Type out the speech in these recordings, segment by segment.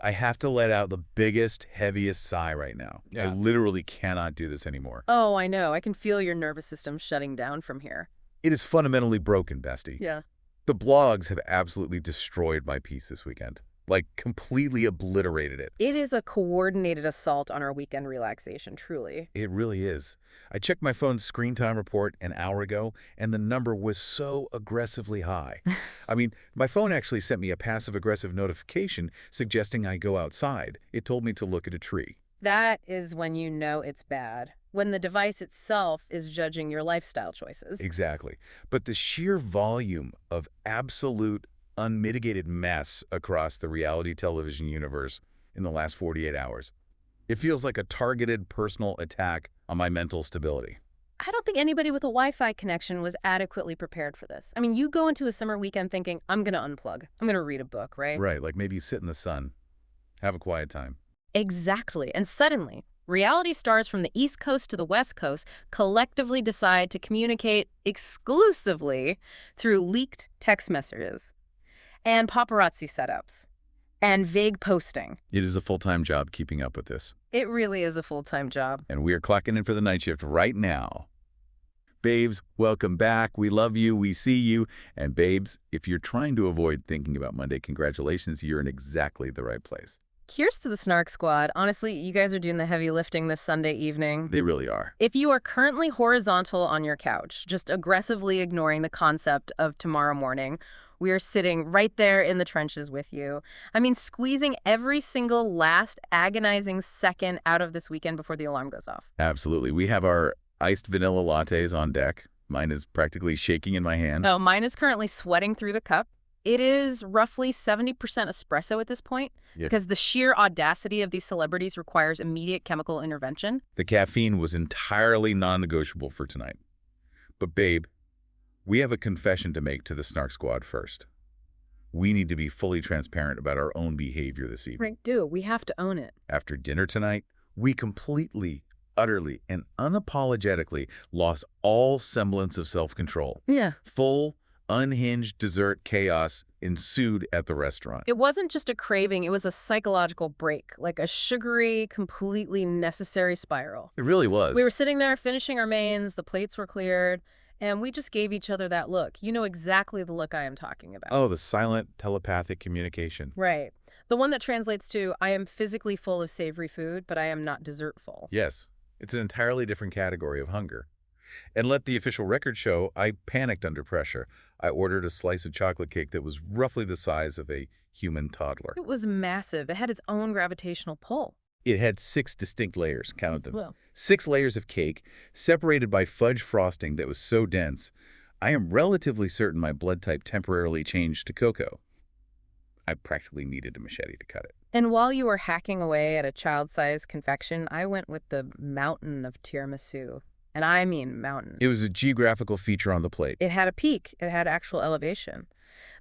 I have to let out the biggest, heaviest sigh right now. Yeah. I literally cannot do this anymore. Oh, I know. I can feel your nervous system shutting down from here. It is fundamentally broken, bestie. Yeah. The blogs have absolutely destroyed my peace this weekend. Like, completely obliterated it. It is a coordinated assault on our weekend relaxation, truly. It really is. I checked my phone's screen time report an hour ago, and the number was so aggressively high. I mean, my phone actually sent me a passive-aggressive notification suggesting I go outside. It told me to look at a tree. That is when you know it's bad. When the device itself is judging your lifestyle choices. Exactly. But the sheer volume of absolute, unmitigated mess across the reality television universe in the last 48 hours, it feels like a targeted personal attack on my mental stability. I don't think anybody with a Wi-Fi connection was adequately prepared for this. I mean, you go into a summer weekend thinking, I'm going to unplug. I'm going to read a book, right? Right, like maybe sit in the sun, have a quiet time. Exactly. And suddenly, reality stars from the East Coast to the West Coast collectively decide to communicate exclusively through leaked text messages and paparazzi setups and vague posting. It is a full-time job keeping up with this. It really is a full-time job. And we are clocking in for the night shift right now. Babes, welcome back. We love you. We see you. And babes, if you're trying to avoid thinking about Monday, congratulations. You're in exactly the right place. Here's to the Snark Squad. Honestly, you guys are doing the heavy lifting this Sunday evening. They really are. If you are currently horizontal on your couch, just aggressively ignoring the concept of tomorrow morning, we are sitting right there in the trenches with you. I mean, squeezing every single last agonizing second out of this weekend before the alarm goes off. Absolutely. We have our iced vanilla lattes on deck. Mine is practically shaking in my hand. Oh, mine is currently sweating through the cup. It is roughly 70% espresso at this point because the sheer audacity of these celebrities requires immediate chemical intervention. The caffeine was entirely non-negotiable for tonight. But babe, we have a confession to make to the Snark Squad first. We need to be fully transparent about our own behavior this evening. Right, do. We have to own it. After dinner tonight, we completely, utterly, and unapologetically lost all semblance of self-control. Yeah. Full, unhinged dessert chaos ensued at the restaurant. It wasn't just a craving, it was a psychological break, like a sugary, completely necessary spiral. It really was. We were sitting there finishing our mains, the plates were cleared, and we just gave each other that look. You know exactly the look I am talking about. Oh, the silent telepathic communication. Right. The one that translates to, I am physically full of savory food, but I am not dessert full. Yes, it's an entirely different category of hunger. And let the official record show, I panicked under pressure. I ordered a slice of chocolate cake that was roughly the size of a human toddler. It was massive. It had its own gravitational pull. It had 6 distinct layers, count them. Well, 6 layers of cake, separated by fudge frosting that was so dense, I am relatively certain my blood type temporarily changed to cocoa. I practically needed a machete to cut it. and while you were hacking away at a child-sized confection, I went with the mountain of tiramisu. And I mean mountain. It was a geographical feature on the plate. It had a peak. It had actual elevation.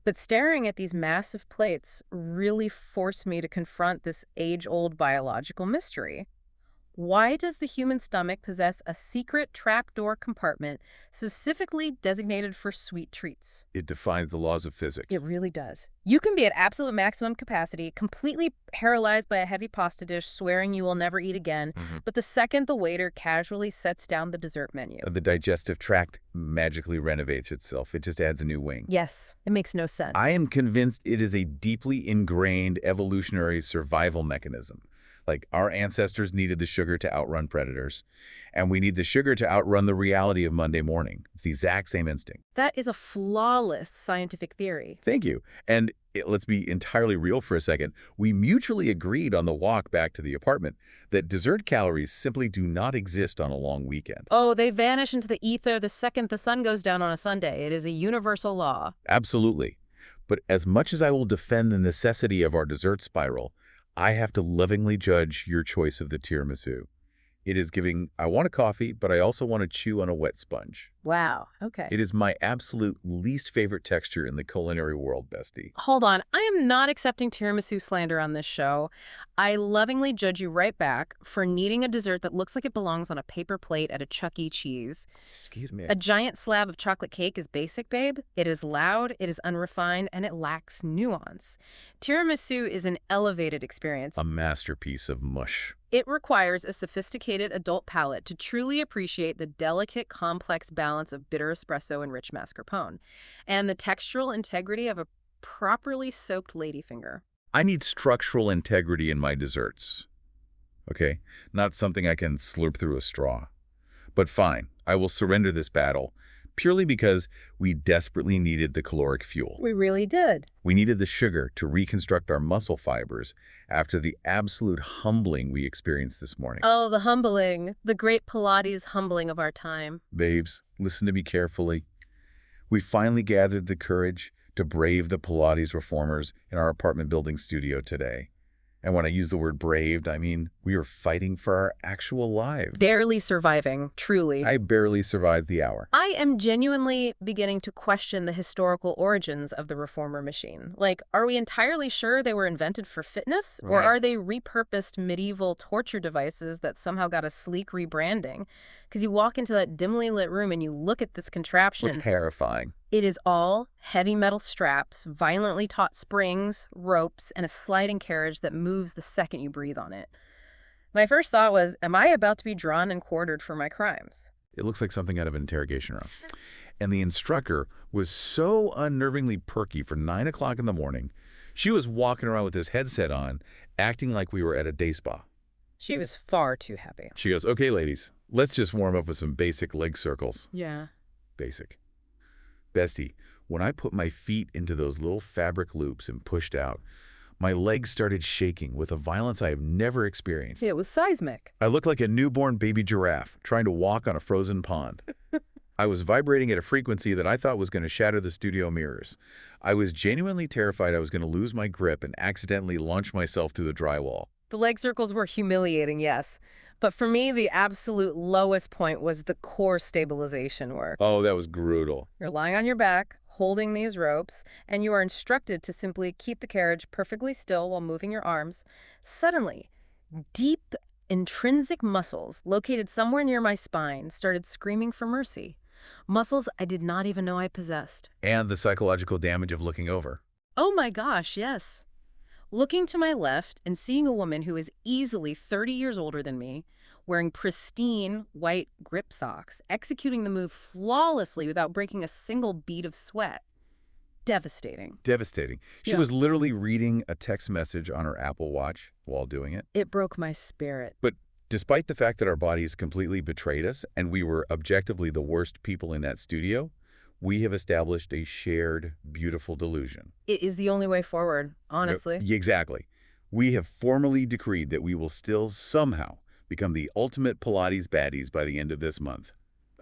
But staring at these massive plates really forced me to confront this age-old biological mystery. Why does the human stomach possess a secret trapdoor compartment specifically designated for sweet treats? It defies the laws of physics. It really does. You can be at absolute maximum capacity, completely paralyzed by a heavy pasta dish, swearing you will never eat again, but the second the waiter casually sets down the dessert menu. The digestive tract magically renovates itself. It just adds a new wing. Yes, it makes no sense. I am convinced it is a deeply ingrained evolutionary survival mechanism. Like, our ancestors needed the sugar to outrun predators, and we need the sugar to outrun the reality of Monday morning. It's the exact same instinct. That is a flawless scientific theory. Thank you. And let's be entirely real for a second. We mutually agreed on the walk back to the apartment that dessert calories simply do not exist on a long weekend. Oh, they vanish into the ether the second the sun goes down on a Sunday. It is a universal law. Absolutely. But as much as I will defend the necessity of our dessert spiral, I have to lovingly judge your choice of the tiramisu. It is giving, I want a coffee, but I also want to chew on a wet sponge. Wow, okay. It is my absolute least favorite texture in the culinary world, bestie. Hold on, I am not accepting tiramisu slander on this show. I lovingly judge you right back for needing a dessert that looks like it belongs on a paper plate at a Chuck E. Cheese. Excuse me. A giant slab of chocolate cake is basic, babe. It is loud, it is unrefined, and it lacks nuance. Tiramisu is an elevated experience. A masterpiece of mush. It requires a sophisticated adult palate to truly appreciate the delicate, complex balance of bitter espresso and rich mascarpone, and the textural integrity of a properly soaked ladyfinger. I need structural integrity in my desserts. Okay? Not something I can slurp through a straw. But fine, I will surrender this battle, purely because we desperately needed the caloric fuel. We really did. We needed the sugar to reconstruct our muscle fibers after the absolute humbling we experienced this morning. Oh, the humbling. The great Pilates humbling of our time. Babes, listen to me carefully. We finally gathered the courage to brave the Pilates reformers in our apartment building studio today. And when I use the word braved, I mean we were fighting for our actual lives. Barely surviving, truly. I barely survived the hour. I am genuinely beginning to question the historical origins of the reformer machine. Like, are we entirely sure they were invented for fitness? Or Right. are they repurposed medieval torture devices that somehow got a sleek rebranding? Because you walk into that dimly lit room and you look at this contraption. It was terrifying. It is all heavy metal straps, violently taut springs, ropes, and a sliding carriage that moves the second you breathe on it. My first thought was, am I about to be drawn and quartered for my crimes? It looks like something out of an interrogation room. And the instructor was so unnervingly perky for 9 o'clock in the morning. She was walking around with this headset on, acting like we were at a day spa. She was far too happy. She goes, okay, ladies, let's just warm up with some basic leg circles. Yeah. Basic. Bestie, when I put my feet into those little fabric loops and pushed out, my legs started shaking with a violence I have never experienced. It was seismic. I looked like a newborn baby giraffe trying to walk on a frozen pond. I was vibrating at a frequency that I thought was going to shatter the studio mirrors. I was genuinely terrified I was going to lose my grip and accidentally launch myself through the drywall. The leg circles were humiliating, yes. But for me, the absolute lowest point was the core stabilization work. Oh, that was brutal. You're lying on your back, holding these ropes, and you are instructed to simply keep the carriage perfectly still while moving your arms. Suddenly, deep, intrinsic muscles located somewhere near my spine started screaming for mercy. Muscles I did not even know I possessed. And the psychological damage of looking over. Oh my gosh, yes. Looking to my left and seeing a woman who is easily 30 years older than me, wearing pristine white grip socks, executing the move flawlessly without breaking a single bead of sweat. Devastating. Devastating. She Yeah. was literally reading a text message on her Apple Watch while doing it. It broke my spirit. But despite the fact that our bodies completely betrayed us and we were objectively the worst people in that studio, we have established a shared, beautiful delusion. It is the only way forward, honestly. Exactly. We have formally decreed that we will still somehow become the ultimate Pilates baddies by the end of this month.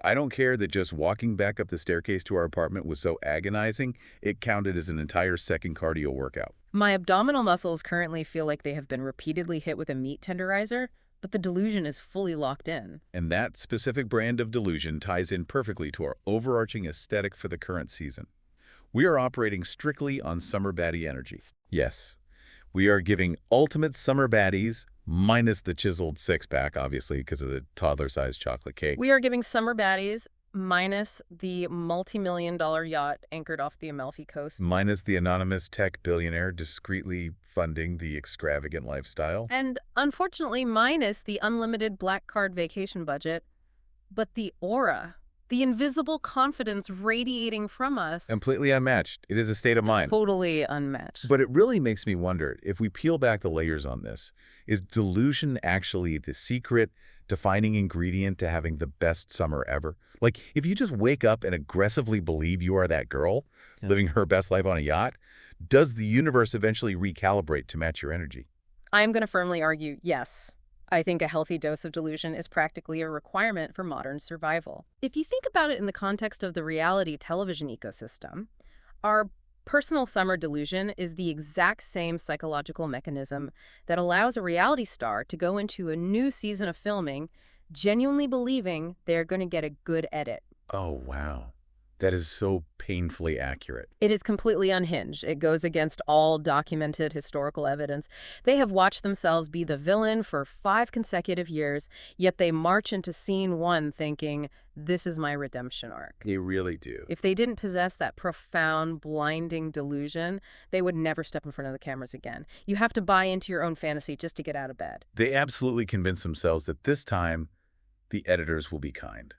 I don't care that just walking back up the staircase to our apartment was so agonizing, it counted as an entire second cardio workout. My abdominal muscles currently feel like they have been repeatedly hit with a meat tenderizer, but the delusion is fully locked in. And that specific brand of delusion ties in perfectly to our overarching aesthetic for the current season. We are operating strictly on summer baddie energy. Yes, we are giving ultimate summer baddies, minus the chiseled six-pack, obviously, because of the toddler-sized chocolate cake. We are giving summer baddies minus the multi-million-dollar yacht anchored off the Amalfi Coast. Minus the anonymous tech billionaire discreetly funding the extravagant lifestyle. And unfortunately, minus the unlimited black card vacation budget. But the aura, the invisible confidence radiating from us. Completely unmatched. It is a state of mind. Totally unmatched. But it really makes me wonder, if we peel back the layers on this, is delusion actually the secret defining ingredient to having the best summer ever? Like, if you just wake up and aggressively believe you are that girl, living her best life on a yacht, does the universe eventually recalibrate to match your energy? I'm going to firmly argue yes. I think a healthy dose of delusion is practically a requirement for modern survival. If you think about it in the context of the reality television ecosystem, our personal summer delusion is the exact same psychological mechanism that allows a reality star to go into a new season of filming genuinely believing they're going to get a good edit. Oh, wow. That is so painfully accurate. It is completely unhinged. It goes against all documented historical evidence. They have watched themselves be the villain for 5 consecutive years, yet they march into scene 1 thinking, this is my redemption arc. They really do. If they didn't possess that profound, blinding delusion, they would never step in front of the cameras again. You have to buy into your own fantasy just to get out of bed. They absolutely convince themselves that this time, the editors will be kind.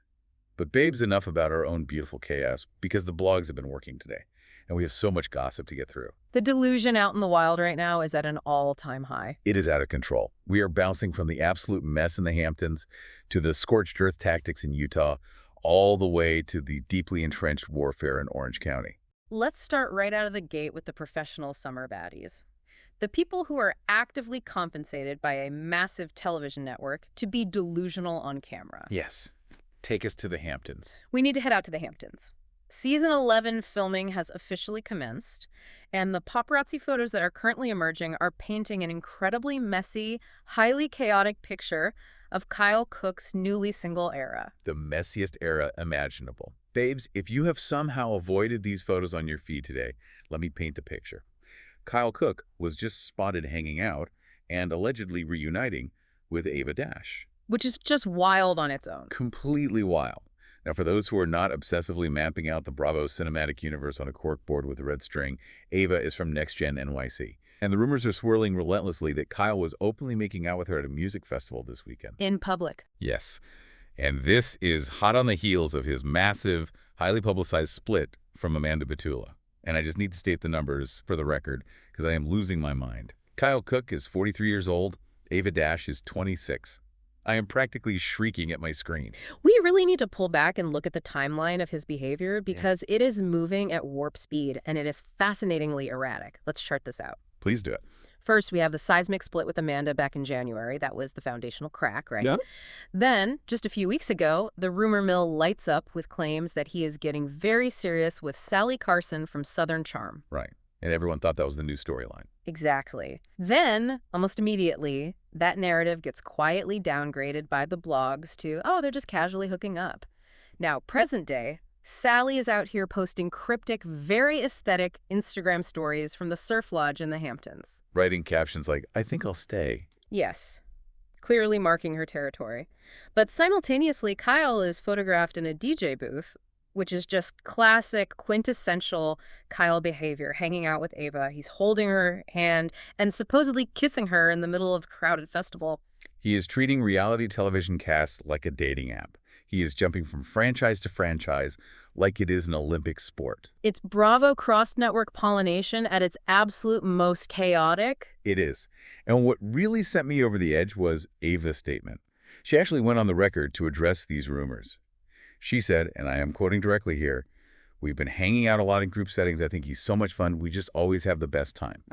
But babes, enough about our own beautiful chaos, because the blogs have been working today, and we have so much gossip to get through. The delusion out in the wild right now is at an all-time high. It is out of control. We are bouncing from the absolute mess in the Hamptons to the scorched earth tactics in Utah, all the way to the deeply entrenched warfare in Orange County. Let's start right out of the gate with the professional summer baddies. The people who are actively compensated by a massive television network to be delusional on camera. Yes. Take us to the Hamptons. We need to head out to the Hamptons. Season 11 filming has officially commenced, and the paparazzi photos that are currently emerging are painting an incredibly messy, highly chaotic picture of Kyle Cook's newly single era. The messiest era imaginable. Babes, if you have somehow avoided these photos on your feed today, let me paint the picture. Kyle Cook was just spotted hanging out and allegedly reuniting with Ava Dash. Which is just wild on its own. Completely wild. Now, for those who are not obsessively mapping out the Bravo cinematic universe on a corkboard with a red string, Ava is from Next Gen NYC. And the rumors are swirling relentlessly that Kyle was openly making out with her at a music festival this weekend. In public. Yes. And this is hot on the heels of his massive, highly publicized split from Amanda Batula. And I just need to state the numbers for the record, because I am losing my mind. Kyle Cook is 43 years old. Ava Dash is 26. I am practically shrieking at my screen. We really need to pull back and look at the timeline of his behavior because it is moving at warp speed and it is fascinatingly erratic. Let's chart this out. Please do it. First, we have the seismic split with Amanda back in January. That was the foundational crack, right? Yeah. Then, just a few weeks ago, the rumor mill lights up with claims that he is getting very serious with Sally Carson from Southern Charm. Right. And everyone thought that was the new storyline. Exactly. Then, almost immediately, that narrative gets quietly downgraded by the blogs to, oh, they're just casually hooking up. Now, present day, Sally is out here posting cryptic, very aesthetic Instagram stories from the surf lodge in the Hamptons. Writing captions like, I think I'll stay. Yes, clearly marking her territory. But simultaneously, Kyle is photographed in a DJ booth, which is just classic, quintessential Kyle behavior, hanging out with Ava. He's holding her hand and supposedly kissing her in the middle of a crowded festival. He is treating reality television casts like a dating app. He is jumping from franchise to franchise like it is an Olympic sport. It's Bravo cross-network pollination at its absolute most chaotic. It is. And what really sent me over the edge was Ava's statement. She actually went on the record to address these rumors. She said, and I am quoting directly here, "We've been hanging out a lot in group settings. I think he's so much fun. We just always have the best time."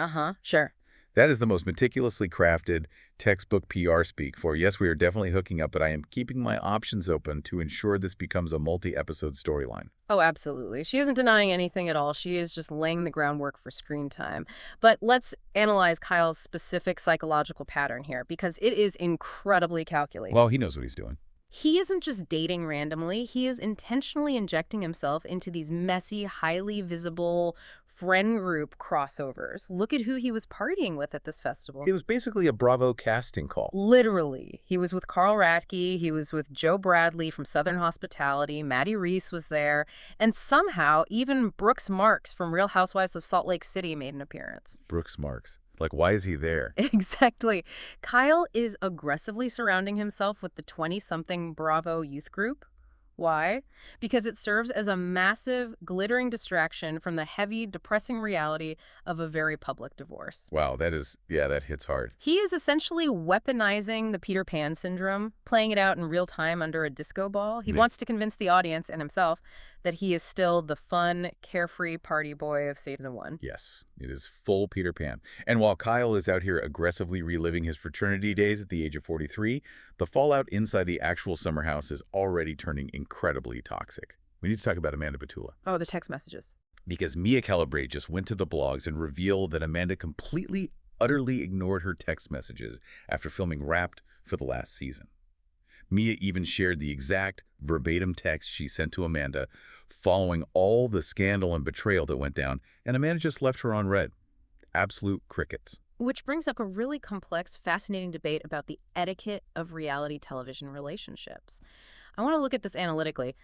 Sure. That is the most meticulously crafted textbook PR speak for, yes, we are definitely hooking up, but I am keeping my options open to ensure this becomes a multi-episode storyline. Oh, absolutely. She isn't denying anything at all. She is just laying the groundwork for screen time. But let's analyze Kyle's specific psychological pattern here, because it is incredibly calculated. Well, he knows what he's doing. He isn't just dating randomly. He is intentionally injecting himself into these messy, highly visible friend group crossovers. Look at who he was partying with at this festival. It was basically a Bravo casting call. Literally. He was with Carl Radke. He was with Joe Bradley from Southern Hospitality. Maddie Reese was there. And somehow, even Brooks Marks from Real Housewives of Salt Lake City made an appearance. Brooks Marks. Like, why is he there? Exactly. Kyle is aggressively surrounding himself with the 20-something Bravo youth group. Why? Because it serves as a massive, glittering distraction from the heavy, depressing reality of a very public divorce. Wow, that hits hard. He is essentially weaponizing the Peter Pan syndrome, playing it out in real time under a disco ball. He wants to convince the audience and himself that he is still the fun, carefree party boy of season 1. Yes, it is full Peter Pan. And while Kyle is out here aggressively reliving his fraternity days at the age of 43, the fallout inside the actual summer house is already turning incredibly toxic. We need to talk about Amanda Batula. Oh, the text messages. Because Mia Calabrese just went to the blogs and revealed that Amanda completely, utterly ignored her text messages after filming Wrapped for the last season. Mia even shared the exact verbatim text she sent to Amanda following all the scandal and betrayal that went down, and Amanda just left her on read. Absolute crickets. Which brings up a really complex, fascinating debate about the etiquette of reality television relationships. I want to look at this analytically.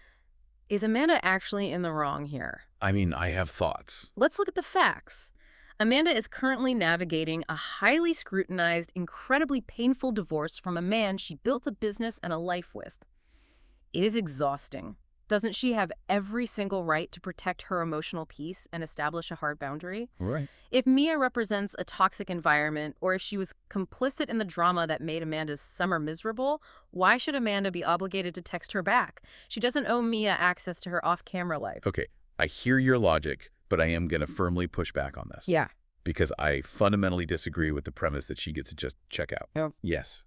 Is Amanda actually in the wrong here? I mean, I have thoughts. Let's look at the facts. Amanda is currently navigating a highly scrutinized, incredibly painful divorce from a man she built a business and a life with. It is exhausting. Doesn't she have every single right to protect her emotional peace and establish a hard boundary? Right. If Mia represents a toxic environment, or if she was complicit in the drama that made Amanda's summer miserable, why should Amanda be obligated to text her back? She doesn't owe Mia access to her off-camera life. Okay, I hear your logic, but I am going to firmly push back on this. Yeah. Because I fundamentally disagree with the premise that she gets to just check out. Oh. Yes.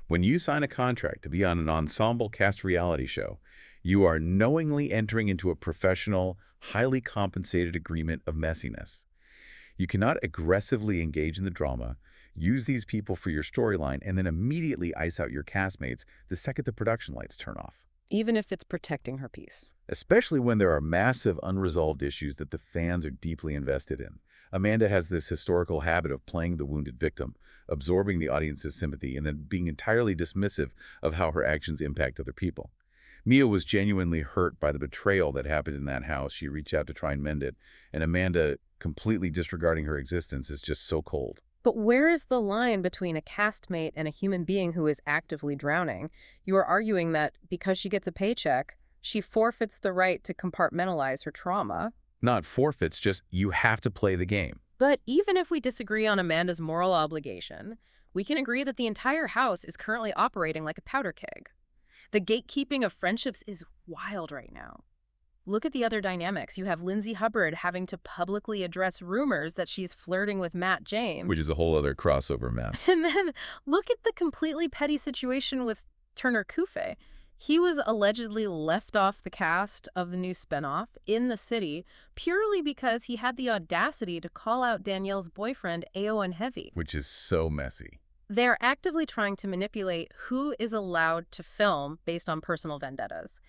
When you sign a contract to be on an ensemble cast reality show, you are knowingly entering into a professional, highly compensated agreement of messiness. You cannot aggressively engage in the drama, use these people for your storyline, and then immediately ice out your castmates the second the production lights turn off. Even if it's protecting her peace. Especially when there are massive unresolved issues that the fans are deeply invested in. Amanda has this historical habit of playing the wounded victim, absorbing the audience's sympathy, and then being entirely dismissive of how her actions impact other people. Mia was genuinely hurt by the betrayal that happened in that house. She reached out to try and mend it, and Amanda completely disregarding her existence is just so cold. But where is the line between a castmate and a human being who is actively drowning? You are arguing that because she gets a paycheck, she forfeits the right to compartmentalize her trauma. Not forfeits, just you have to play the game. But even if we disagree on Amanda's moral obligation, we can agree that the entire house is currently operating like a powder keg. The gatekeeping of friendships is wild right now. Look at the other dynamics. You have Lindsay Hubbard having to publicly address rumors that she's flirting with Matt James. Which is a whole other crossover mess. And then look at the completely petty situation with Turner Kufe. He was allegedly left off the cast of the new spinoff In the City purely because he had the audacity to call out Danielle's boyfriend, Aowen Heavy. Which is so messy. They're actively trying to manipulate who is allowed to film based on personal vendettas.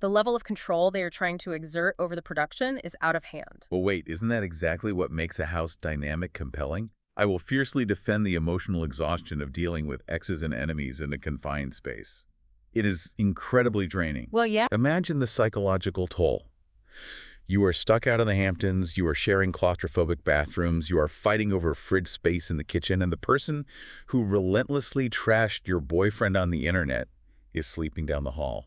The level of control they are trying to exert over the production is out of hand. Well, wait, isn't that exactly what makes a house dynamic compelling? I will fiercely defend the emotional exhaustion of dealing with exes and enemies in a confined space. It is incredibly draining. Well, yeah. Imagine the psychological toll. You are stuck out in the Hamptons, you are sharing claustrophobic bathrooms, you are fighting over fridge space in the kitchen, and the person who relentlessly trashed your boyfriend on the internet is sleeping down the hall.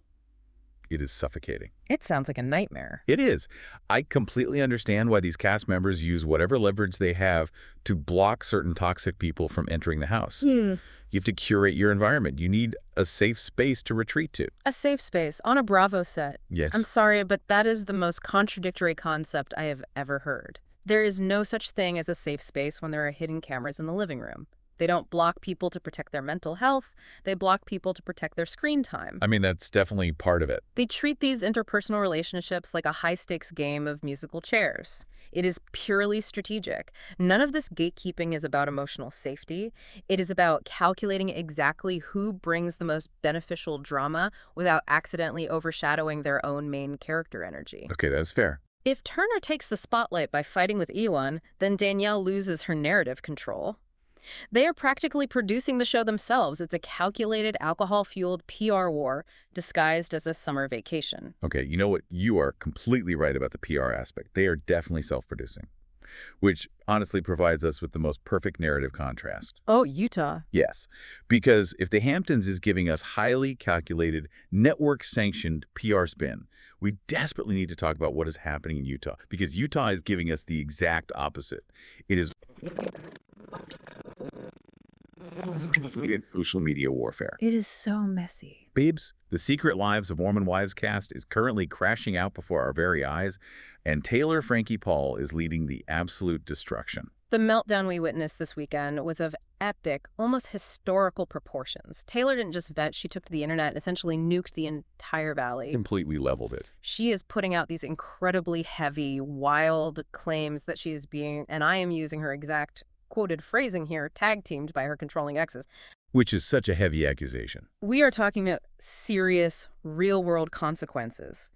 It is suffocating. It sounds like a nightmare. It is. I completely understand why these cast members use whatever leverage they have to block certain toxic people from entering the house. You have to curate your environment. You need a safe space to retreat to. A safe space on a Bravo set. Yes. I'm sorry, but that is the most contradictory concept I have ever heard. There is no such thing as a safe space when there are hidden cameras in the living room. They don't block people to protect their mental health. They block people to protect their screen time. I mean, that's definitely part of it. They treat these interpersonal relationships like a high-stakes game of musical chairs. It is purely strategic. None of this gatekeeping is about emotional safety. It is about calculating exactly who brings the most beneficial drama without accidentally overshadowing their own main character energy. Okay, that's fair. If Turner takes the spotlight by fighting with Ewan, then Danielle loses her narrative control. They are practically producing the show themselves. It's a calculated, alcohol-fueled PR war disguised as a summer vacation. Okay, you know what? You are completely right about the PR aspect. They are definitely self-producing, which honestly provides us with the most perfect narrative contrast. Oh, Utah. Yes, because if the Hamptons is giving us highly calculated, network-sanctioned PR spin, we desperately need to talk about what is happening in Utah, because Utah is giving us the exact opposite. It is social media warfare. It is so messy. Babes, the Secret Lives of Mormon Wives cast is currently crashing out before our very eyes, and Taylor Frankie Paul is leading the absolute destruction. The meltdown we witnessed this weekend was of epic, almost historical proportions. Taylor didn't just vet, she took to the internet and essentially nuked the entire valley. Completely leveled it. She is putting out these incredibly heavy, wild claims that she is being, and I am using her exact quoted phrasing here, tag-teamed by her controlling exes. which is such a heavy accusation. We are talking about serious, real-world consequences.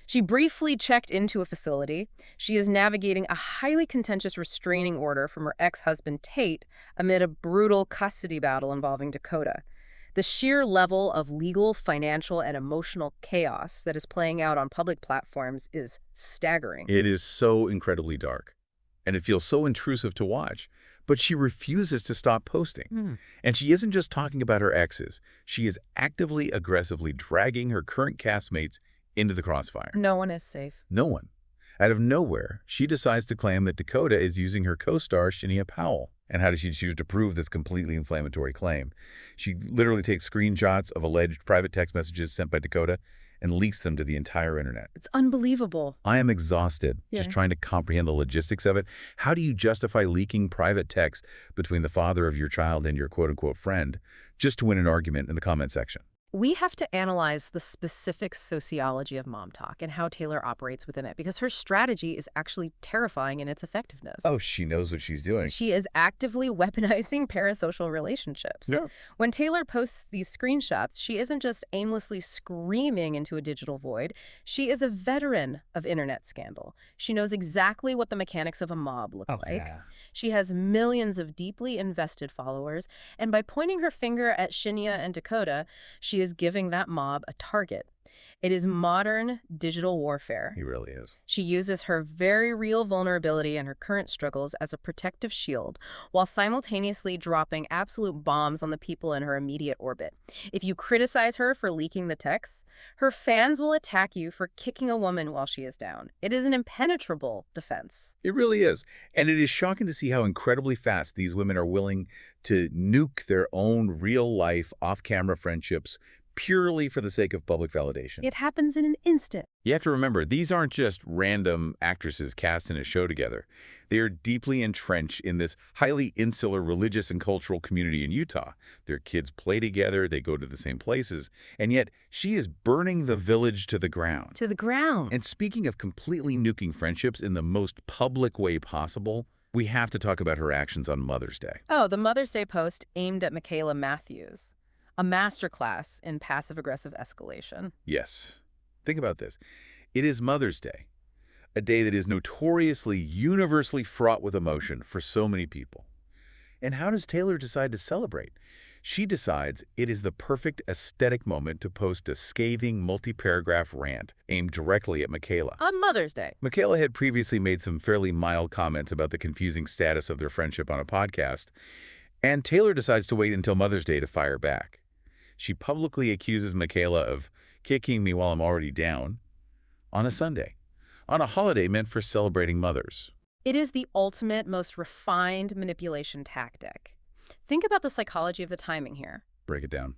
She briefly checked into a facility. She is navigating a highly contentious restraining order from her ex-husband Tate amid a brutal custody battle involving Dakota. The sheer level of legal, financial, and emotional chaos that is playing out on public platforms is staggering. It is so incredibly dark, and it feels so intrusive to watch. But she refuses to stop posting. And she isn't just talking about her exes. She is actively, aggressively dragging her current castmates into the crossfire. No one is safe. No one. Out of nowhere, she decides to claim that Dakota is using her co-star, Shinia Powell. And how does she choose to prove this completely inflammatory claim? She literally takes screenshots of alleged private text messages sent by Dakota and leaks them to the entire internet. It's unbelievable. I am exhausted just trying to comprehend the logistics of it. How do you justify leaking private text between the father of your child and your quote-unquote friend just to win an argument in the comment section? We have to analyze the specific sociology of mom talk and how Taylor operates within it, because her strategy is actually terrifying in its effectiveness. Oh, she knows what she's doing. She is actively weaponizing parasocial relationships. Yeah. When Taylor posts these screenshots, she isn't just aimlessly screaming into a digital void. She is a veteran of internet scandal. She knows exactly what the mechanics of a mob look like. Yeah. She has millions of deeply invested followers, and by pointing her finger at Shinia and Dakota, she is giving that mob a target. It is modern digital warfare. He really is. She uses her very real vulnerability and her current struggles as a protective shield, while simultaneously dropping absolute bombs on the people in her immediate orbit. If you criticize her for leaking the texts, her fans will attack you for kicking a woman while she is down. It is an impenetrable defense. It really is. And it is shocking to see how incredibly fast these women are willing to nuke their own real-life, off-camera friendships purely for the sake of public validation. It happens in an instant. You have to remember, these aren't just random actresses cast in a show together. They are deeply entrenched in this highly insular religious and cultural community in Utah. Their kids play together, they go to the same places, and yet she is burning the village to the ground. To the ground. And speaking of completely nuking friendships in the most public way possible, we have to talk about her actions on Mother's Day. Oh, the Mother's Day post aimed at Michaela Matthews. A masterclass in passive-aggressive escalation. Yes. Think about this. It is Mother's Day, a day that is notoriously universally fraught with emotion for so many people. And how does Taylor decide to celebrate? She decides it is the perfect aesthetic moment to post a scathing multi-paragraph rant aimed directly at Michaela. On Mother's Day. Michaela had previously made some fairly mild comments about the confusing status of their friendship on a podcast, and Taylor decides to wait until Mother's Day to fire back. She publicly accuses Michaela of kicking me while I'm already down on a Sunday, on a holiday meant for celebrating mothers. It is the ultimate, most refined manipulation tactic. Think about the psychology of the timing here. Break it down.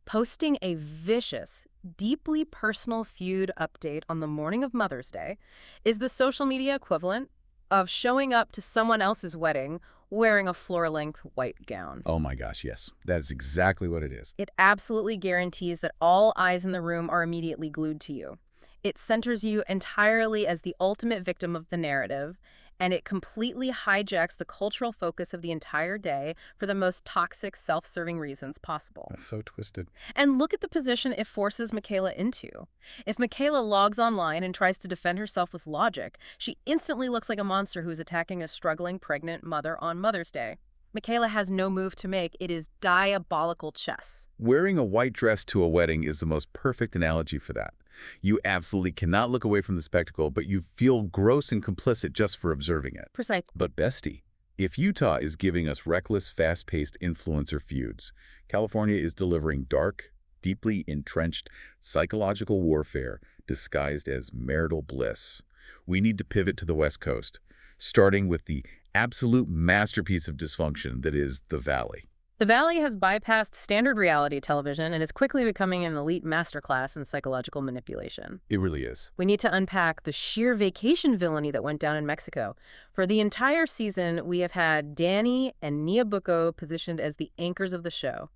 Posting a vicious, deeply personal feud update on the morning of Mother's Day is the social media equivalent of showing up to someone else's wedding wearing a floor-length white gown. Oh my gosh, yes. That is exactly what it is. It absolutely guarantees that all eyes in the room are immediately glued to you. It centers you entirely as the ultimate victim of the narrative, and it completely hijacks the cultural focus of the entire day for the most toxic, self-serving reasons possible. That's so twisted. And look at the position it forces Michaela into. If Michaela logs online and tries to defend herself with logic, she instantly looks like a monster who's attacking a struggling pregnant mother on Mother's Day. Michaela has no move to make. It is diabolical chess. Wearing a white dress to a wedding is the most perfect analogy for that. You absolutely cannot look away from the spectacle, but you feel gross and complicit just for observing it. Precisely. But bestie, if Utah is giving us reckless, fast-paced influencer feuds, California is delivering dark, deeply entrenched psychological warfare disguised as marital bliss. We need to pivot to the West Coast, starting with the absolute masterpiece of dysfunction that is the Valley. The Valley has bypassed standard reality television and is quickly becoming an elite masterclass in psychological manipulation. It really is. We need to unpack the sheer vacation villainy that went down in Mexico. For the entire season, we have had Danny and Nia Bucco positioned as the anchors of the show.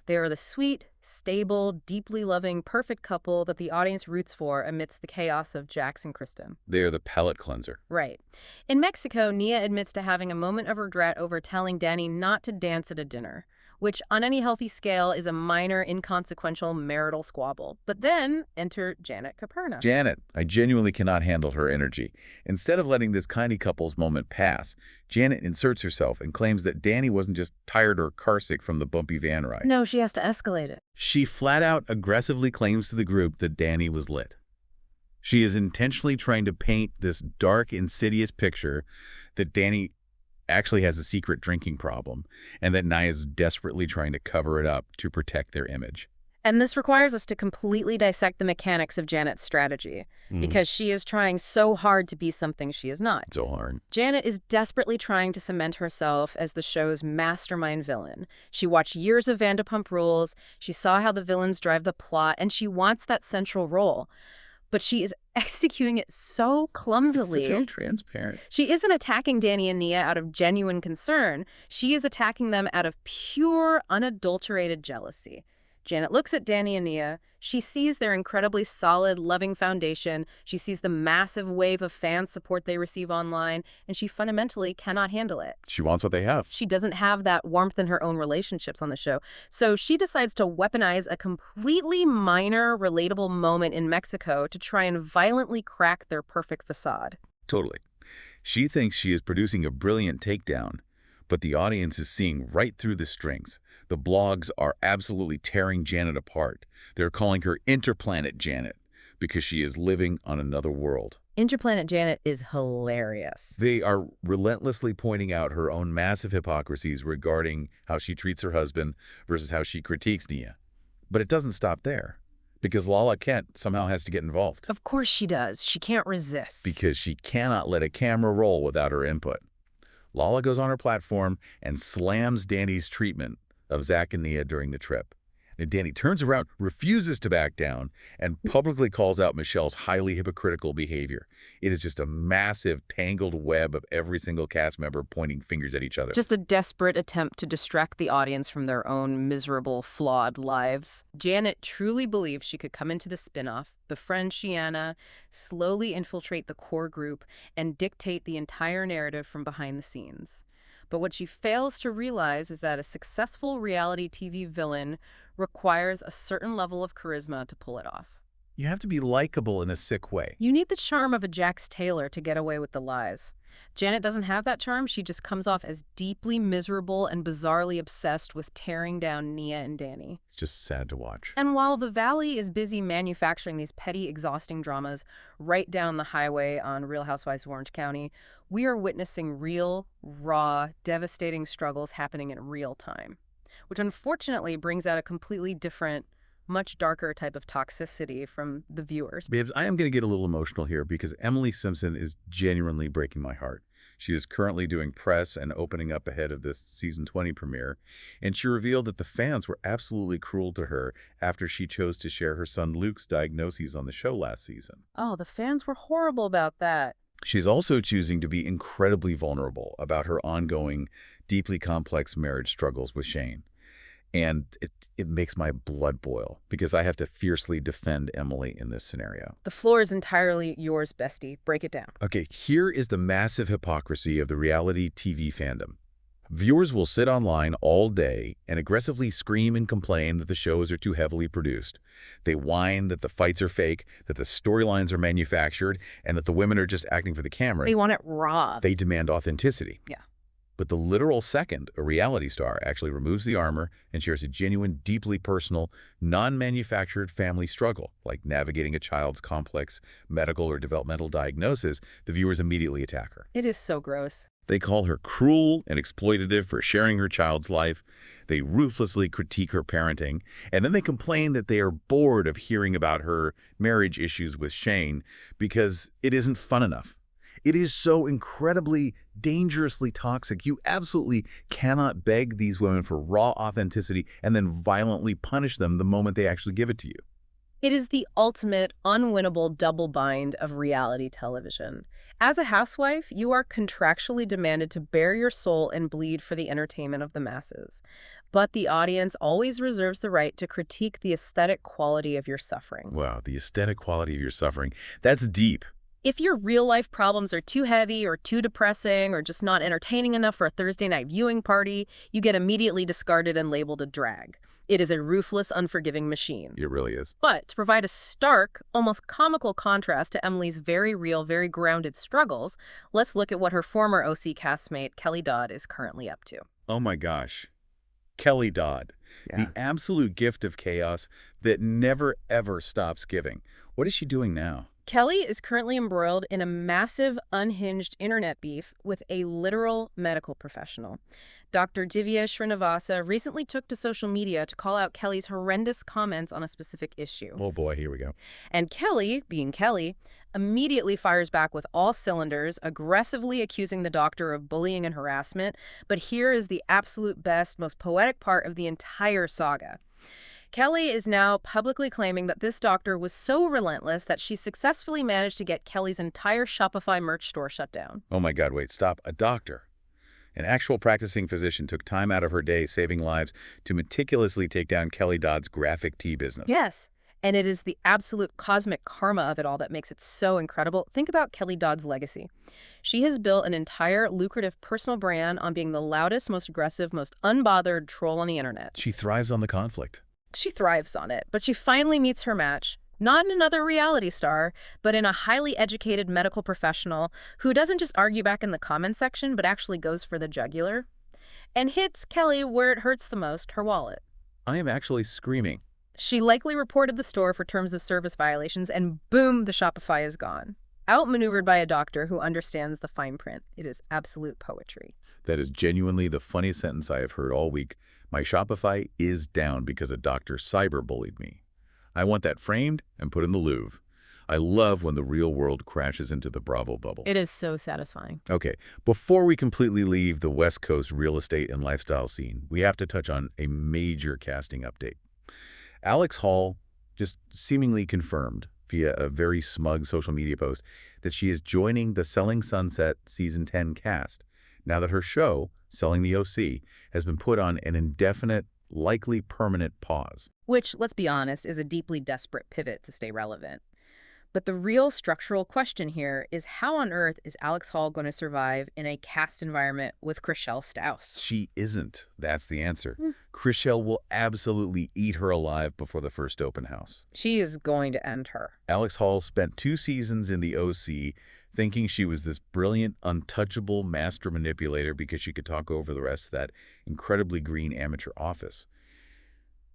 They are the sweet, stable, deeply loving, perfect couple that the audience roots for amidst the chaos of Jax and Kristen. They are the palate cleanser. Right. In Mexico, Nia admits to having a moment of regret over telling Danny not to dance at a dinner, which on any healthy scale is a minor, inconsequential marital squabble. But then enter Janet Caperna. Janet, I genuinely cannot handle her energy. Instead of letting this kindly couple's moment pass, Janet inserts herself and claims that Danny wasn't just tired or carsick from the bumpy van ride. No, she has to escalate it. She flat out aggressively claims to the group that Danny was lit. She is intentionally trying to paint this dark, insidious picture that Danny actually has a secret drinking problem and that Nia is desperately trying to cover it up to protect their image. And this requires us to completely dissect the mechanics of Janet's strategy, because she is trying so hard to be something she is not. So hard. Janet is desperately trying to cement herself as the show's mastermind villain. She watched years of Vanderpump Rules, she saw how the villains drive the plot, and she wants that central role. But she is executing it so clumsily. It's so transparent. She isn't attacking Danny and Nia out of genuine concern. She is attacking them out of pure, unadulterated jealousy. Janet looks at Danny and Nia. She sees their incredibly solid, loving foundation. She sees the massive wave of fan support they receive online, and she fundamentally cannot handle it. She wants what they have. She doesn't have that warmth in her own relationships on the show. So she decides to weaponize a completely minor, relatable moment in Mexico to try and violently crack their perfect facade. Totally. She thinks she is producing a brilliant takedown, but the audience is seeing right through the strings. The blogs are absolutely tearing Janet apart. They're calling her Interplanet Janet because she is living on another world. Interplanet Janet is hilarious. They are relentlessly pointing out her own massive hypocrisies regarding how she treats her husband versus how she critiques Nia. But it doesn't stop there, because Lala Kent somehow has to get involved. Of course she does. She can't resist. Because she cannot let a camera roll without her input. Lala goes on her platform and slams Danny's treatment of Zach and Nia during the trip. And Danny turns around, refuses to back down, and publicly calls out Michelle's highly hypocritical behavior. It is just a massive, tangled web of every single cast member pointing fingers at each other. Just a desperate attempt to distract the audience from their own miserable, flawed lives. Janet truly believes she could come into the spinoff, befriend Shiana, slowly infiltrate the core group, and dictate the entire narrative from behind the scenes. But what she fails to realize is that a successful reality TV villain requires a certain level of charisma to pull it off. You have to be likable in a sick way. You need the charm of a Jax Taylor to get away with the lies. Janet doesn't have that charm. She just comes off as deeply miserable and bizarrely obsessed with tearing down Nia and Danny. It's just sad to watch. And while the Valley is busy manufacturing these petty, exhausting dramas right down the highway on Real Housewives of Orange County, we are witnessing real, raw, devastating struggles happening in real time, which unfortunately brings out a completely different, much darker type of toxicity from the viewers. Babes, I am going to get a little emotional here because Emily Simpson is genuinely breaking my heart. She is currently doing press and opening up ahead of this season 20 premiere, and she revealed that the fans were absolutely cruel to her after she chose to share her son Luke's diagnoses on the show last season. Oh, the fans were horrible about that. She's also choosing to be incredibly vulnerable about her ongoing, deeply complex marriage struggles with Shane. And it makes my blood boil because I have to fiercely defend Emily in this scenario. The floor is entirely yours, bestie. Break it down. Okay, here is the massive hypocrisy of the reality TV fandom. Viewers will sit online all day and aggressively scream and complain that the shows are too heavily produced. They whine that the fights are fake, that the storylines are manufactured, and that the women are just acting for the camera. They want it raw. They demand authenticity. Yeah. But the literal second a reality star actually removes the armor and shares a genuine, deeply personal, non-manufactured family struggle, like navigating a child's complex medical or developmental diagnosis, the viewers immediately attack her. It is so gross. They call her cruel and exploitative for sharing her child's life. They ruthlessly critique her parenting. And then they complain that they are bored of hearing about her marriage issues with Shane because it isn't fun enough. It is so incredibly, dangerously toxic. You absolutely cannot beg these women for raw authenticity and then violently punish them the moment they actually give it to you. It is the ultimate, unwinnable double bind of reality television. As a housewife, you are contractually demanded to bare your soul and bleed for the entertainment of the masses. But the audience always reserves the right to critique the aesthetic quality of your suffering. Wow, the aesthetic quality of your suffering. That's deep. If your real-life problems are too heavy or too depressing or just not entertaining enough for a Thursday night viewing party, you get immediately discarded and labeled a drag. It is a ruthless, unforgiving machine. It really is. But to provide a stark, almost comical contrast to Emily's very real, very grounded struggles, let's look at what her former OC castmate, Kelly Dodd, is currently up to. Oh my gosh. Kelly Dodd. Yeah. The absolute gift of chaos that never, ever stops giving. What is she doing now? Kelly is currently embroiled in a massive, unhinged internet beef with a literal medical professional. Dr. Divya Srinivasa recently took to social media to call out Kelly's horrendous comments on a specific issue. Oh boy, here we go. And Kelly, being Kelly, immediately fires back with all cylinders, aggressively accusing the doctor of bullying and harassment. But here is the absolute best, most poetic part of the entire saga. Kelly is now publicly claiming that this doctor was so relentless that she successfully managed to get Kelly's entire Shopify merch store shut down. Oh my God, wait, stop. A doctor. An actual practicing physician took time out of her day saving lives to meticulously take down Kelly Dodd's graphic tee business. Yes, and it is the absolute cosmic karma of it all that makes it so incredible. Think about Kelly Dodd's legacy. She has built an entire lucrative personal brand on being the loudest, most aggressive, most unbothered troll on the internet. She thrives on the conflict. She thrives on it, but she finally meets her match. Not in another reality star, but in a highly educated medical professional who doesn't just argue back in the comment section, but actually goes for the jugular and hits Kelly where it hurts the most, her wallet. I am actually screaming. She likely reported the store for terms of service violations, and boom, the Shopify is gone. Outmaneuvered by a doctor who understands the fine print. It is absolute poetry. That is genuinely the funniest sentence I have heard all week. My Shopify is down because a doctor cyberbullied me. I want that framed and put in the Louvre. I love when the real world crashes into the Bravo bubble. It is so satisfying. Okay, before we completely leave the West Coast real estate and lifestyle scene, we have to touch on a major casting update. Alex Hall just seemingly confirmed via a very smug social media post that she is joining the Selling Sunset Season 10 cast now that her show, Selling the OC, has been put on an indefinite, likely permanent pause. Which, let's be honest, is a deeply desperate pivot to stay relevant. But the real structural question here is how on earth is Alex Hall going to survive in a cast environment with Chrishell Stause? She isn't. That's the answer. Chrishell will absolutely eat her alive before the first open house. She is going to end her. Alex Hall spent 2 seasons in the OC thinking she was this brilliant, untouchable master manipulator because she could talk over the rest of that incredibly green amateur office.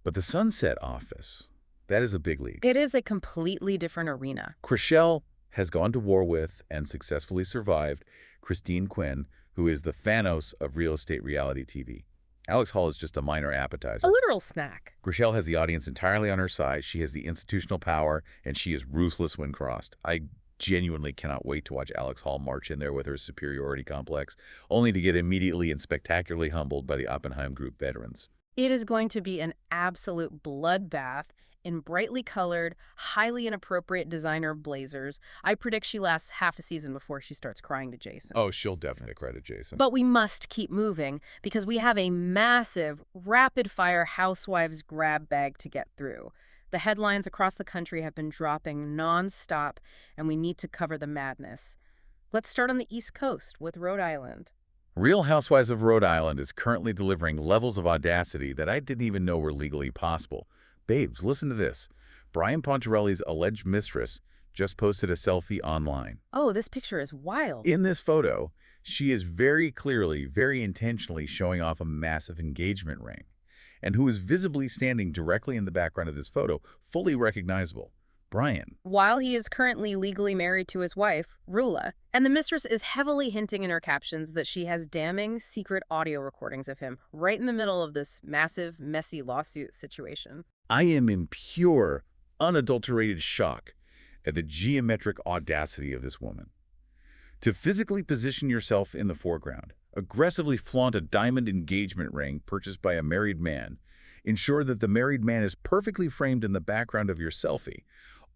But the Sunset office, that is a big league. It is a completely different arena. Chrishell has gone to war with and successfully survived Christine Quinn, who is the Thanos of real estate reality TV. Alex Hall is just a minor appetizer. A literal snack. Chrishell has the audience entirely on her side. She has the institutional power, and she is ruthless when crossed. I genuinely cannot wait to watch Alex Hall march in there with her superiority complex, only to get immediately and spectacularly humbled by the Oppenheim Group veterans. It is going to be an absolute bloodbath in brightly colored, highly inappropriate designer blazers. I predict she lasts half a season before she starts crying to Jason. Oh, she'll definitely credit Jason. But we must keep moving because we have a massive, rapid-fire Housewives grab bag to get through. The headlines across the country have been dropping nonstop, and we need to cover the madness. Let's start on the East Coast with Rhode Island. Real Housewives of Rhode Island is currently delivering levels of audacity that I didn't even know were legally possible. Babes, listen to this. Brian Pontarelli's alleged mistress just posted a selfie online. Oh, this picture is wild. In this photo, she is very clearly, very intentionally showing off a massive engagement ring, and who is visibly standing directly in the background of this photo, fully recognizable. Brian. While he is currently legally married to his wife, Rula, and the mistress is heavily hinting in her captions that she has damning secret audio recordings of him right in the middle of this massive, messy lawsuit situation. I am in pure, unadulterated shock at the geometric audacity of this woman. To physically position yourself in the foreground, aggressively flaunt a diamond engagement ring purchased by a married man, ensure that the married man is perfectly framed in the background of your selfie,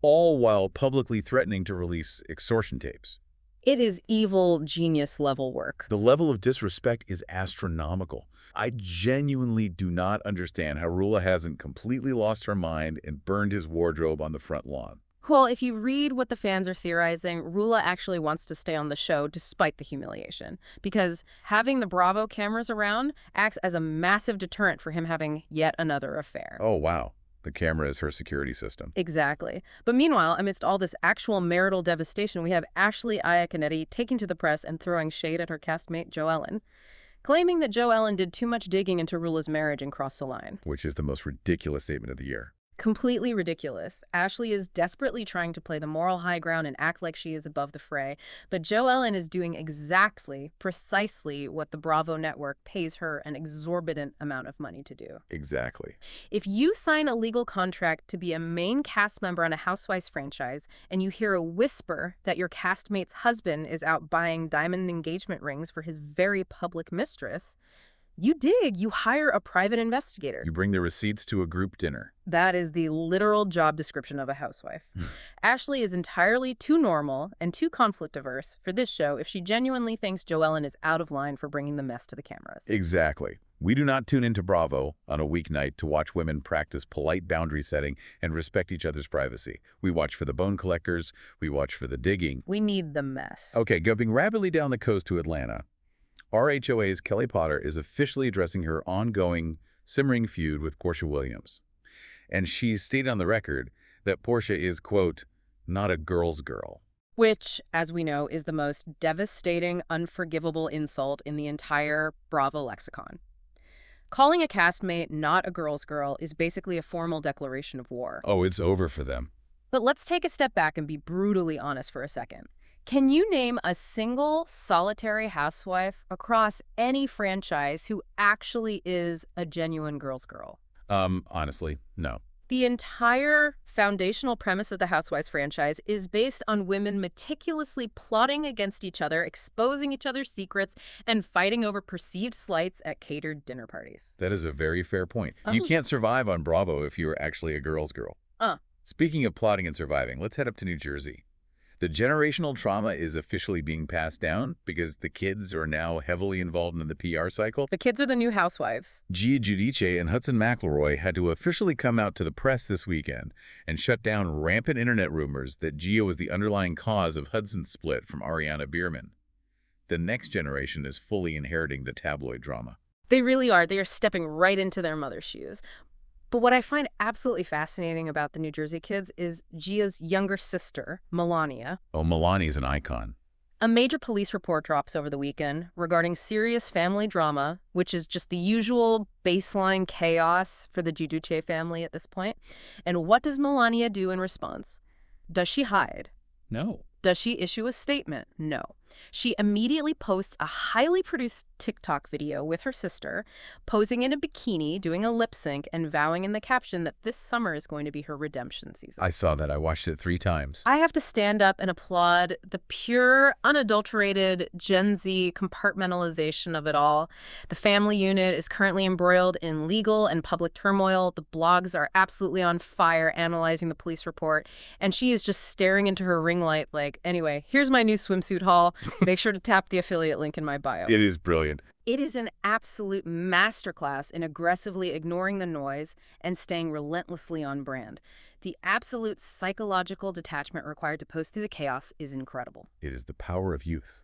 all while publicly threatening to release extortion tapes. It is evil genius level work. The level of disrespect is astronomical. I genuinely do not understand how Rula hasn't completely lost her mind and burned his wardrobe on the front lawn. Well, if you read what the fans are theorizing, Rula actually wants to stay on the show despite the humiliation, because having the Bravo cameras around acts as a massive deterrent for him having yet another affair. Oh, wow. The camera is her security system. Exactly. But meanwhile, amidst all this actual marital devastation, we have Ashley Iaconetti taking to the press and throwing shade at her castmate Jo Ellen, claiming that Jo Ellen did too much digging into Rula's marriage and crossed the line. Which is the most ridiculous statement of the year. Completely ridiculous. Ashley is desperately trying to play the moral high ground and act like she is above the fray, but Jo Ellen is doing precisely what the Bravo network pays her an exorbitant amount of money to do. Exactly. If you sign a legal contract to be a main cast member on a Housewives franchise and you hear a whisper that your castmate's husband is out buying diamond engagement rings for his very public mistress, you hire a private investigator. You bring the receipts to a group dinner. That is the literal job description of a housewife. Ashley is entirely too normal and too conflict-averse for this show if she genuinely thinks Jo Ellen is out of line for bringing the mess to the cameras. Exactly. We do not tune into Bravo on a weeknight to watch women practice polite boundary setting and respect each other's privacy. We watch for the bone collectors. We watch for the digging. We need the mess. Okay, going rapidly down the coast to Atlanta. RHOA's Kelly Potter is officially addressing her ongoing, simmering feud with Porsha Williams. And she's stated on the record that Porsha is, quote, not a girl's girl. Which, as we know, is the most devastating, unforgivable insult in the entire Bravo lexicon. Calling a castmate not a girl's girl is basically a formal declaration of war. Oh, it's over for them. But let's take a step back and be brutally honest for a second. Can you name a single solitary housewife across any franchise who actually is a genuine girl's girl? Honestly, no. The entire foundational premise of the Housewives franchise is based on women meticulously plotting against each other, exposing each other's secrets, and fighting over perceived slights at catered dinner parties. That is a very fair point. You can't survive on Bravo if you're actually a girl's girl. Speaking of plotting and surviving, let's head up to New Jersey. The generational trauma is officially being passed down because the kids are now heavily involved in the PR cycle. The kids are the new housewives. Gia Giudice and Hudson McElroy had to officially come out to the press this weekend and shut down rampant internet rumors that Gia was the underlying cause of Hudson's split from Ariana Bierman. The next generation is fully inheriting the tabloid drama. They really are. They are stepping right into their mother's shoes. But what I find absolutely fascinating about the New Jersey kids is Gia's younger sister, Melania. Oh, Melania's an icon. A major police report drops over the weekend regarding serious family drama, which is just the usual baseline chaos for the Giudice family at this point. And what does Melania do in response? Does she hide? No. Does she issue a statement? No. She immediately posts a highly produced TikTok video with her sister, posing in a bikini, doing a lip sync, and vowing in the caption that this summer is going to be her redemption season. I saw that. I watched it 3 times. I have to stand up and applaud the pure, unadulterated Gen Z compartmentalization of it all. The family unit is currently embroiled in legal and public turmoil. The blogs are absolutely on fire analyzing the police report, and she is just staring into her ring light like, anyway, here's my new swimsuit haul. Make sure to tap the affiliate link in my bio. It is brilliant. It is an absolute masterclass in aggressively ignoring the noise and staying relentlessly on brand. The absolute psychological detachment required to post through the chaos is incredible. It is the power of youth.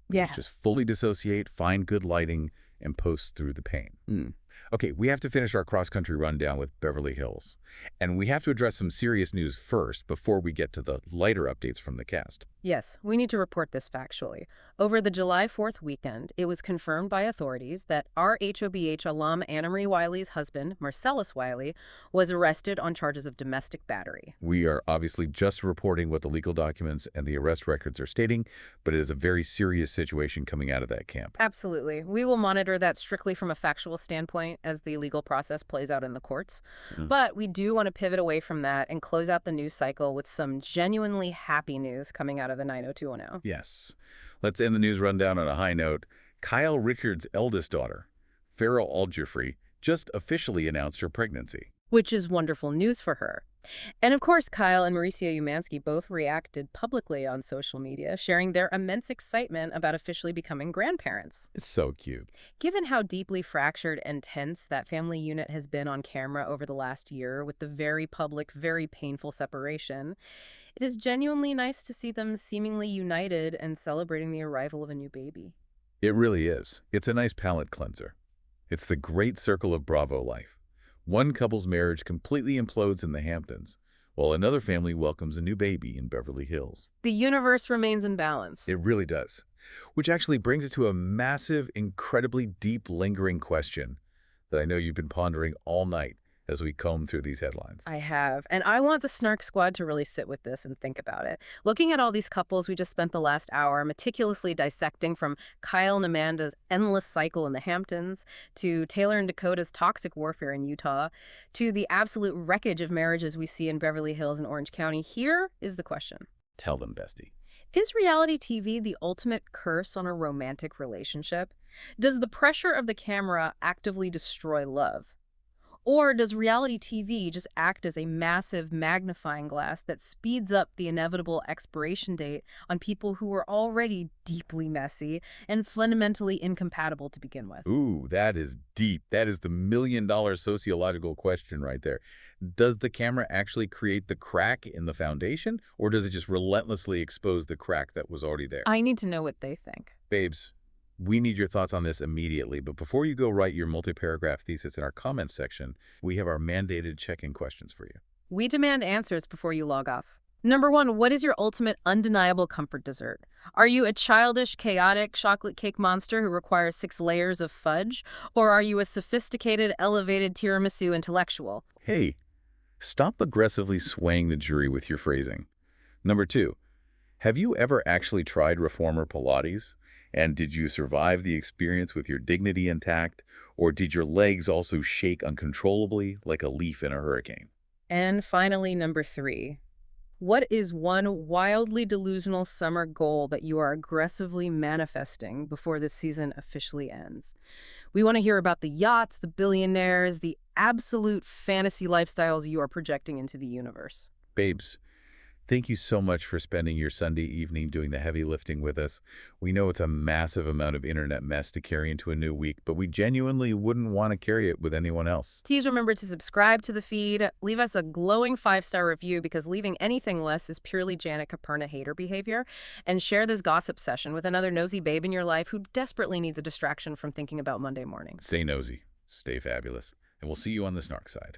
Yeah. Just fully dissociate, find good lighting, and post through the pain. Okay, we have to finish our cross-country rundown with Beverly Hills. And we have to address some serious news first before we get to the lighter updates from the cast. Yes, we need to report this factually. Over the July 4th weekend, it was confirmed by authorities that RHOBH alum Annemarie Wiley's husband, Marcellus Wiley, was arrested on charges of domestic battery. We are obviously just reporting what the legal documents and the arrest records are stating, but it is a very serious situation coming out of that camp. Absolutely. We will monitor that strictly from a factual standpoint as the legal process plays out in the courts. But we do want to pivot away from that and close out the news cycle with some genuinely happy news coming out of the 90210. Yes. Let's end the news rundown on a high note. Kyle Richards' eldest daughter, Farrell Aljeffrey, just officially announced her pregnancy. Which is wonderful news for her. And of course, Kyle and Mauricio Umansky both reacted publicly on social media, sharing their immense excitement about officially becoming grandparents. It's so cute. Given how deeply fractured and tense that family unit has been on camera over the last year, with the very public, very painful separation, it is genuinely nice to see them seemingly united and celebrating the arrival of a new baby. It really is. It's a nice palate cleanser. It's the great circle of Bravo life. One couple's marriage completely implodes in the Hamptons, while another family welcomes a new baby in Beverly Hills. The universe remains in balance. It really does. Which actually brings us to a massive, incredibly deep, lingering question that I know you've been pondering all night as we comb through these headlines. I have. And I want the Snark Squad to really sit with this and think about it. Looking at all these couples we just spent the last hour meticulously dissecting, from Kyle and Amanda's endless cycle in the Hamptons, to Taylor and Dakota's toxic warfare in Utah, to the absolute wreckage of marriages we see in Beverly Hills and Orange County, here is the question. Tell them, bestie. Is reality TV the ultimate curse on a romantic relationship? Does the pressure of the camera actively destroy love? Or does reality TV just act as a massive magnifying glass that speeds up the inevitable expiration date on people who are already deeply messy and fundamentally incompatible to begin with? Ooh, that is deep. That is the million-dollar sociological question right there. Does the camera actually create the crack in the foundation, or does it just relentlessly expose the crack that was already there? I need to know what they think. Babes, we need your thoughts on this immediately, but before you go write your multi-paragraph thesis in our comments section, we have our mandated check-in questions for you. We demand answers before you log off. Number one, what is your ultimate undeniable comfort dessert? Are you a childish, chaotic chocolate cake monster who requires 6 layers of fudge? Or are you a sophisticated, elevated tiramisu intellectual? Hey, stop aggressively swaying the jury with your phrasing. Number 2, have you ever actually tried reformer Pilates? And did you survive the experience with your dignity intact, or did your legs also shake uncontrollably like a leaf in a hurricane? And finally, number 3, what is one wildly delusional summer goal that you are aggressively manifesting before this season officially ends? We want to hear about the yachts, the billionaires, the absolute fantasy lifestyles you are projecting into the universe. Babes, thank you so much for spending your Sunday evening doing the heavy lifting with us. We know it's a massive amount of internet mess to carry into a new week, but we genuinely wouldn't want to carry it with anyone else. Please remember to subscribe to the feed, leave us a glowing 5-star review, because leaving anything less is purely Janet Caperna hater behavior, and share this gossip session with another nosy babe in your life who desperately needs a distraction from thinking about Monday mornings. Stay nosy, stay fabulous, and we'll see you on the Snark side.